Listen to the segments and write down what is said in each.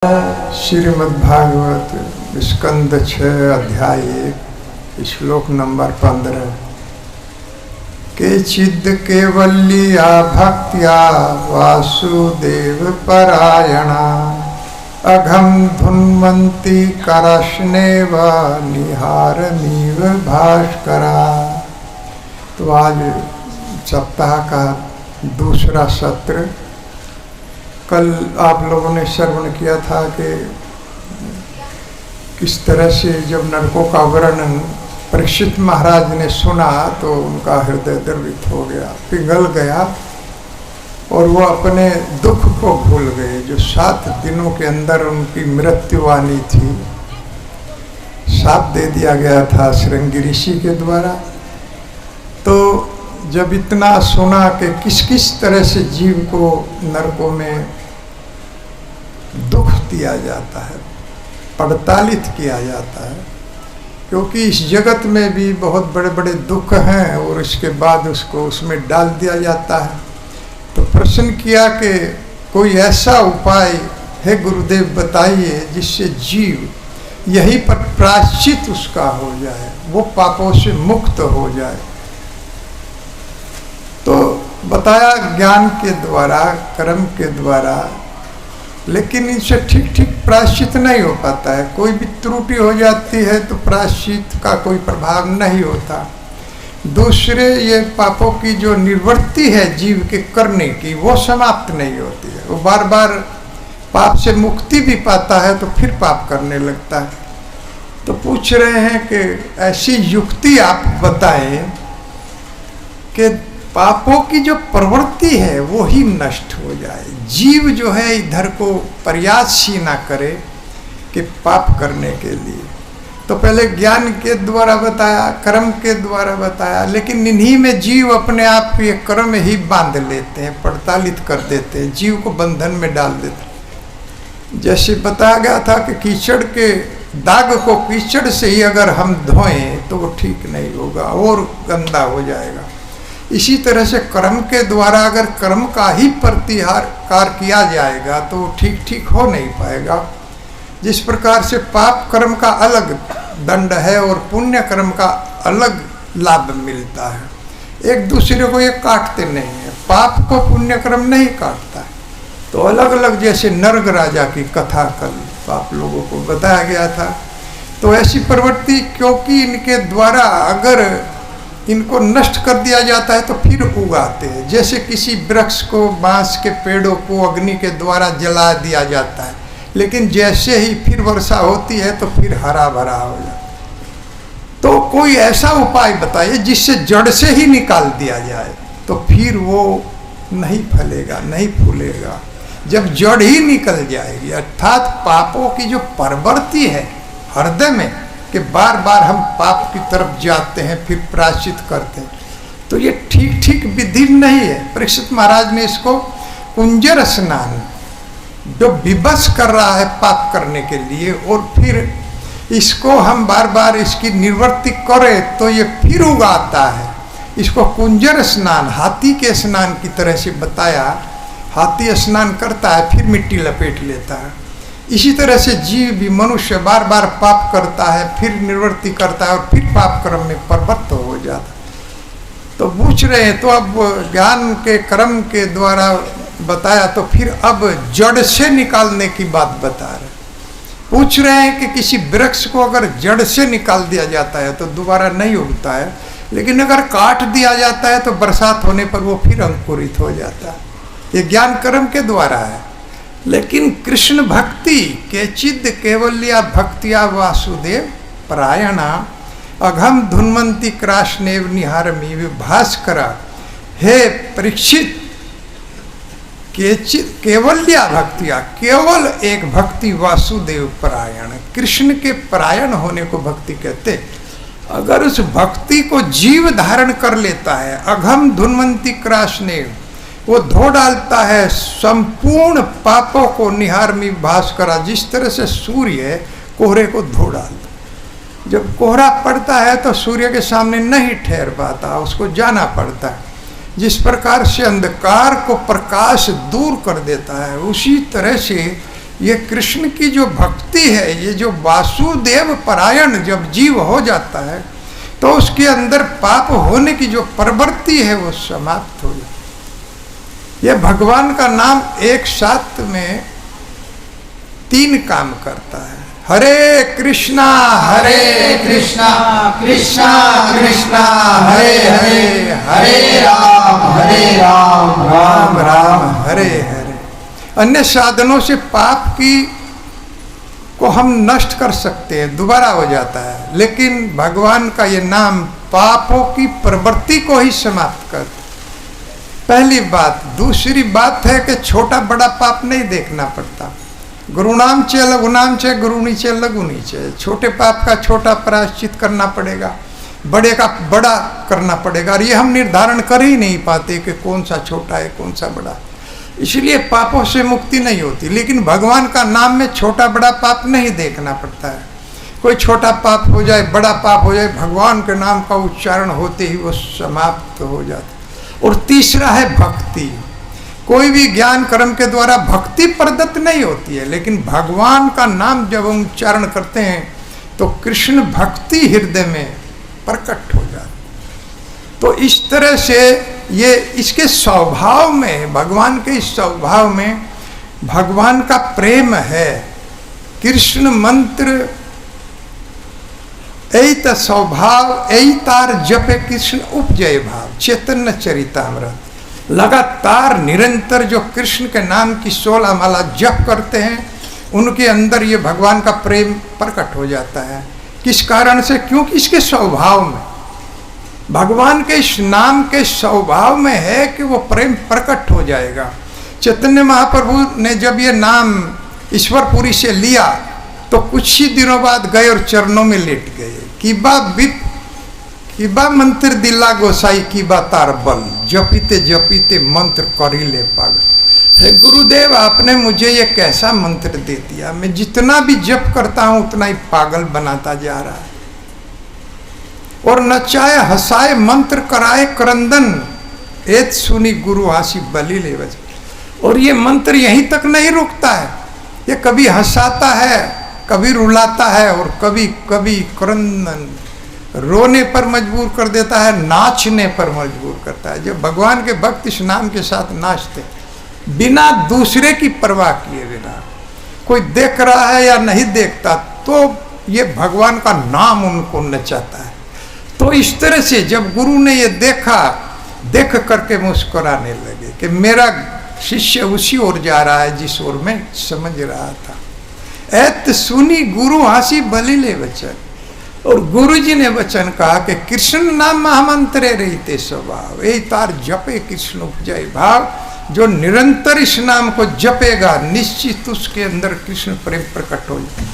श्रीमद्भागवत स्कंद 6 अध्याय 1 श्लोक नंबर 15। केचिद् केवल्या भक्त्या वासुदेव परायणा अघं धुन्वन्ति करशनेव निहारमीव भास्करा। तो आज सप्ताह का दूसरा सत्र। कल आप लोगों ने श्रवण किया था कि किस तरह से जब नरकों का वर्णन परीक्षित महाराज ने सुना तो उनका हृदय द्रवित हो गया, पिघल गया और वो अपने दुख को भूल गए। जो 7 दिनों के अंदर उनकी मृत्यु आनी थी, शाप दे दिया गया था श्रृंगी ऋषि के द्वारा। तो जब इतना सुना कि किस किस तरह से जीव को नरकों में दुख दिया जाता है, पड़तालित किया जाता है, क्योंकि इस जगत में भी बहुत बड़े बड़े दुख हैं और इसके बाद उसको उसमें डाल दिया जाता है। तो प्रश्न किया कि कोई ऐसा उपाय है गुरुदेव बताइए जिससे जीव यहीं पर प्रायश्चित उसका हो जाए, वो पापों से मुक्त हो जाए। तो बताया ज्ञान के द्वारा, कर्म के द्वारा, लेकिन इनसे ठीक ठीक प्रायश्चित नहीं हो पाता है। कोई भी त्रुटि हो जाती है तो प्रायश्चित का कोई प्रभाव नहीं होता। दूसरे ये पापों की जो निवृत्ति है जीव के करने की, वो समाप्त नहीं होती है। वो बार बार पाप से मुक्ति भी पाता है तो फिर पाप करने लगता है। तो पूछ रहे हैं कि ऐसी युक्ति आप बताएं कि पापों की जो प्रवृत्ति है वो ही नष्ट हो जाए, जीव जो है इधर को प्रयास ही ना करे कि पाप करने के लिए। तो पहले ज्ञान के द्वारा बताया, कर्म के द्वारा बताया, लेकिन इन्हीं में जीव अपने आप ये कर्म ही बांध लेते हैं, पड़तालित कर देते हैं, जीव को बंधन में डाल देते हैं। जैसे बताया गया था कि कीचड़ के दाग को कीचड़ से ही अगर हम धोएं तो वो ठीक नहीं होगा और गंदा हो जाएगा। इसी तरह से कर्म के द्वारा अगर कर्म का ही प्रतिकार किया जाएगा तो ठीक ठीक हो नहीं पाएगा। जिस प्रकार से पाप कर्म का अलग दंड है और पुण्य कर्म का अलग लाभ मिलता है, एक दूसरे को ये काटते नहीं है। पाप को पुण्य कर्म नहीं काटता है। तो अलग अलग, जैसे नर्ग राजा की कथा कल आप लोगों को बताया गया था। तो ऐसी प्रवृत्ति, क्योंकि इनके द्वारा अगर इनको नष्ट कर दिया जाता है तो फिर उगाते हैं। जैसे किसी वृक्ष को, बांस के पेड़ों को अग्नि के द्वारा जला दिया जाता है, लेकिन जैसे ही फिर वर्षा होती है तो फिर हरा भरा हो जाता है। तो कोई ऐसा उपाय बताइए जिससे जड़ से ही निकाल दिया जाए, तो फिर वो नहीं फलेगा, नहीं फूलेगा। जब जड़ ही निकल जाएगी, अर्थात पापों की जो प्रवृत्ति है हृदय में कि बार बार हम पाप की तरफ जाते हैं फिर प्रायश्चित करते हैं, तो ये ठीक ठीक विधि नहीं है। परीक्षित महाराज ने इसको कुंजर स्नान, जो विवश कर रहा है पाप करने के लिए, और फिर इसको हम बार बार इसकी निवृत्ति करें तो ये फिर उगाता है, इसको कुंजर स्नान, हाथी के स्नान की तरह से बताया। हाथी स्नान करता है फिर मिट्टी लपेट लेता है। इसी तरह से जीव भी, मनुष्य बार बार पाप करता है, फिर निवृत्ति करता है और फिर पाप कर्म में प्रवृत्त हो जाता है। तो पूछ रहे हैं, तो अब ज्ञान के कर्म के द्वारा बताया, तो फिर अब जड़ से निकालने की बात बता रहे। पूछ रहे हैं कि किसी वृक्ष को अगर जड़ से निकाल दिया जाता है तो दोबारा नहीं उगता है, लेकिन अगर काट दिया जाता है तो बरसात होने पर वो फिर अंकुरित हो जाता है। ये ज्ञान कर्म के द्वारा है। लेकिन कृष्ण भक्ति, केचिद् केवल्या भक्तिया वासुदेव परायणा अघम धुन्वन्ति क्राशनेव निहारमीव भास्करा। हे परीक्षित, केचिद् केवल्या भक्तिया, केवल एक भक्ति वासुदेव परायण, कृष्ण के परायण होने को भक्ति कहते। अगर उस भक्ति को जीव धारण कर लेता है, अघम धुन्वन्ति क्राशनेव, वो धो डालता है संपूर्ण पापों को, निहारमी भास्करा, जिस तरह से सूर्य कोहरे को धो डालता। जब कोहरा पड़ता है तो सूर्य के सामने नहीं ठहर पाता, उसको जाना पड़ता है। जिस प्रकार से अंधकार को प्रकाश दूर कर देता है, उसी तरह से ये कृष्ण की जो भक्ति है, ये जो वासुदेव परायण जब जीव हो जाता है तो उसके अंदर पाप होने की जो प्रवृत्ति है वो समाप्त हो जाती। ये भगवान का नाम एक साथ में 3 काम करता है। हरे कृष्णा कृष्णा कृष्णा हरे हरे, हरे राम राम राम हरे हरे। अन्य साधनों से पाप की को हम नष्ट कर सकते हैं, दोबारा हो जाता है, लेकिन भगवान का ये नाम पापों की प्रवृत्ति को ही समाप्त कर। पहली बात। दूसरी बात है कि छोटा बड़ा पाप नहीं देखना पड़ता। गुरुनाम चे लघुनाम चे गुरुनी चे लघुनी चे। छोटे पाप का छोटा प्रायश्चित करना पड़ेगा, बड़े का बड़ा करना पड़ेगा, और ये हम निर्धारण कर ही नहीं पाते कि कौन सा छोटा है कौन सा बड़ा। इसलिए पापों से मुक्ति नहीं होती। लेकिन भगवान का नाम में छोटा बड़ा पाप नहीं देखना पड़ता है। कोई छोटा पाप हो जाए, बड़ा पाप हो जाए, भगवान के नाम का उच्चारण होते ही वो समाप्त हो जाता। और तीसरा है भक्ति। कोई भी ज्ञान कर्म के द्वारा भक्ति प्रदत्त नहीं होती है, लेकिन भगवान का नाम जब हम उच्चारण करते हैं तो कृष्ण भक्ति हृदय में प्रकट हो जाती। तो इस तरह से ये इसके स्वभाव में, भगवान के इस स्वभाव में भगवान का प्रेम है। कृष्ण मंत्र एत स्वभाव एतार जपे कृष्ण उपजय भाव चैतन्य चरितामृत। लगातार निरंतर जो कृष्ण के नाम की 16 माला जप करते हैं उनके अंदर ये भगवान का प्रेम प्रकट हो जाता है। किस कारण से? क्योंकि इसके स्वभाव में, भगवान के इस नाम के स्वभाव में है कि वो प्रेम प्रकट हो जाएगा। चैतन्य महाप्रभु ने जब ये नाम ईश्वरपुरी से लिया तो कुछ ही दिनों बाद गए और चरणों में लेट गए। किबा मंत्र दिला गोसाई किबा तार बल, जपीते जपीते मंत्र करी ले पागल। हे गुरुदेव, आपने मुझे ये कैसा मंत्र दे दिया, मैं जितना भी जप करता हूं उतना ही पागल बनाता जा रहा है। और नचाए हंसाए मंत्र कराए करंदन, एत सुनी गुरु हासी बलि ले बज। और ये मंत्र यहीं तक नहीं रुकता है, ये कभी हंसाता है, कभी रुलाता है, और कभी कभी क्रंदन रोने पर मजबूर कर देता है, नाचने पर मजबूर करता है। जब भगवान के भक्त इस नाम के साथ नाचते बिना दूसरे की परवाह किए बिना, कोई देख रहा है या नहीं देखता, तो ये भगवान का नाम उनको नचाता है। तो इस तरह से जब गुरु ने ये देखा, देख करके मुस्कुराने लगे कि मेरा शिष्य उसी ओर जा रहा है जिस ओर मैं समझ रहा था। ऐत सुनी गुरु हासी बलि ले वचन। और गुरु जी ने वचन कहा कि कृष्ण नाम महामंत्रे रहते स्वभाव ए तार जपे कृष्ण उपजय भाव। जो निरंतर इस नाम को जपेगा निश्चित उसके अंदर कृष्ण प्रेम प्रकट हो जाए।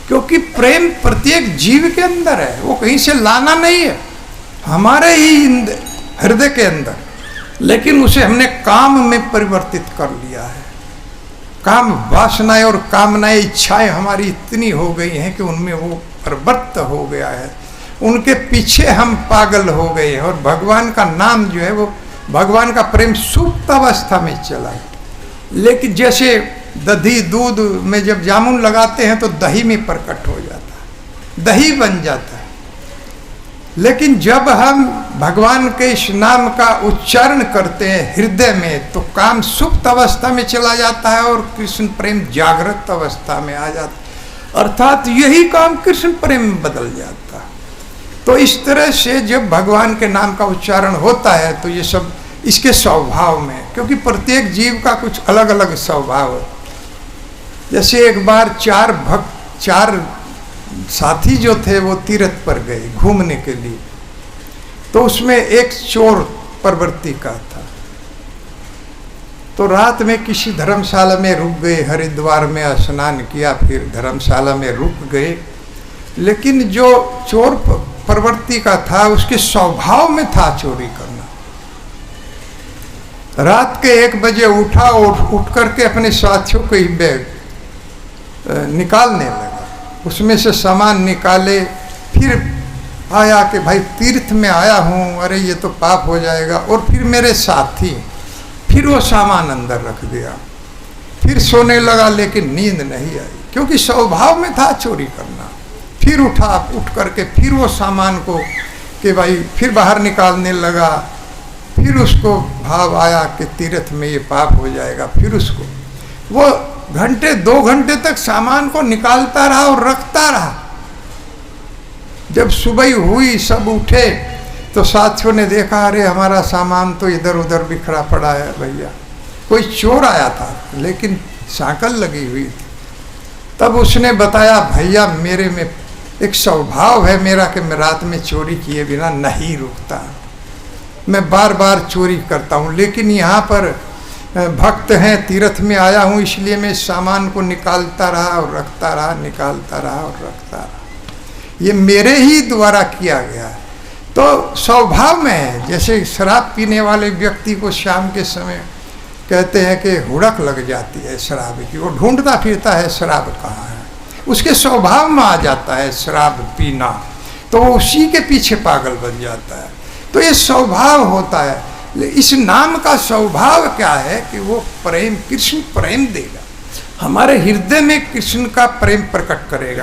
क्योंकि प्रेम प्रत्येक जीव के अंदर है, वो कहीं से लाना नहीं है, हमारे ही हृदय के अंदर। लेकिन उसे हमने काम में परिवर्तित कर लिया है। काम वासनाएं और कामनाएं, इच्छाएं हमारी इतनी हो गई हैं कि उनमें वो प्रवृत्त हो गया है, उनके पीछे हम पागल हो गए हैं। और भगवान का नाम जो है वो, भगवान का प्रेम सुप्त अवस्था में चला है। लेकिन जैसे दही दूध में जब जामुन लगाते हैं तो दही में प्रकट हो जाता है, दही बन जाता है। लेकिन जब हम भगवान के इस नाम का उच्चारण करते हैं हृदय में तो काम सुप्त अवस्था में चला जाता है और कृष्ण प्रेम जागृत अवस्था में आ जाता है। अर्थात यही काम कृष्ण प्रेम में बदल जाता है। तो इस तरह से जब भगवान के नाम का उच्चारण होता है तो ये सब इसके स्वभाव में, क्योंकि प्रत्येक जीव का कुछ अलग अलग स्वभाव है। जैसे एक बार चार साथी जो थे वो तीर्थ पर गए घूमने के लिए, तो उसमें एक चोर प्रवृत्ति का था। तो रात में किसी धर्मशाला में रुक गए, हरिद्वार में स्नान किया, फिर धर्मशाला में रुक गए। लेकिन जो चोर प्रवृत्ति का था उसके स्वभाव में था चोरी करना। रात के 1 बजे उठा और उठ करके अपने साथियों को ही बैग निकालने लगा, उसमें से सामान निकाले। फिर आया कि भाई तीर्थ में आया हूँ, अरे ये तो पाप हो जाएगा। और फिर मेरे साथी, फिर वो सामान अंदर रख दिया। फिर सोने लगा, लेकिन नींद नहीं आई, क्योंकि स्वभाव में था चोरी करना। फिर उठ करके फिर वो सामान को कि भाई फिर बाहर निकालने लगा। फिर उसको भाव आया कि तीर्थ में ये पाप हो जाएगा। फिर उसको वो घंटे 2 घंटे तक सामान को निकालता रहा और रखता रहा। जब सुबह हुई, सब उठे, तो साथियों ने देखा, अरे हमारा सामान तो इधर उधर बिखरा पड़ा है भैया। कोई चोर आया था, लेकिन सांकल लगी हुई थी। तब उसने बताया, भैया मेरे में एक स्वभाव है मेरा कि मैं रात में चोरी किए बिना नहीं रुकता, मैं बार बार चोरी करता हूँ, लेकिन यहाँ पर भक्त हैं, तीर्थ में आया हूँ, इसलिए मैं सामान को निकालता रहा और रखता रहा, निकालता रहा और रखता रहा। ये मेरे ही द्वारा किया गया है। तो स्वभाव में है। जैसे शराब पीने वाले व्यक्ति को शाम के समय कहते हैं कि हुड़क लग जाती है शराब की, वो ढूंढता फिरता है शराब कहाँ है, उसके स्वभाव में आ जाता है शराब पीना, तो वो उसी के पीछे पागल बन जाता है। तो ये स्वभाव होता है। इस नाम का स्वभाव क्या है कि वो प्रेम, कृष्ण प्रेम देगा, हमारे हृदय में कृष्ण का प्रेम प्रकट करेगा।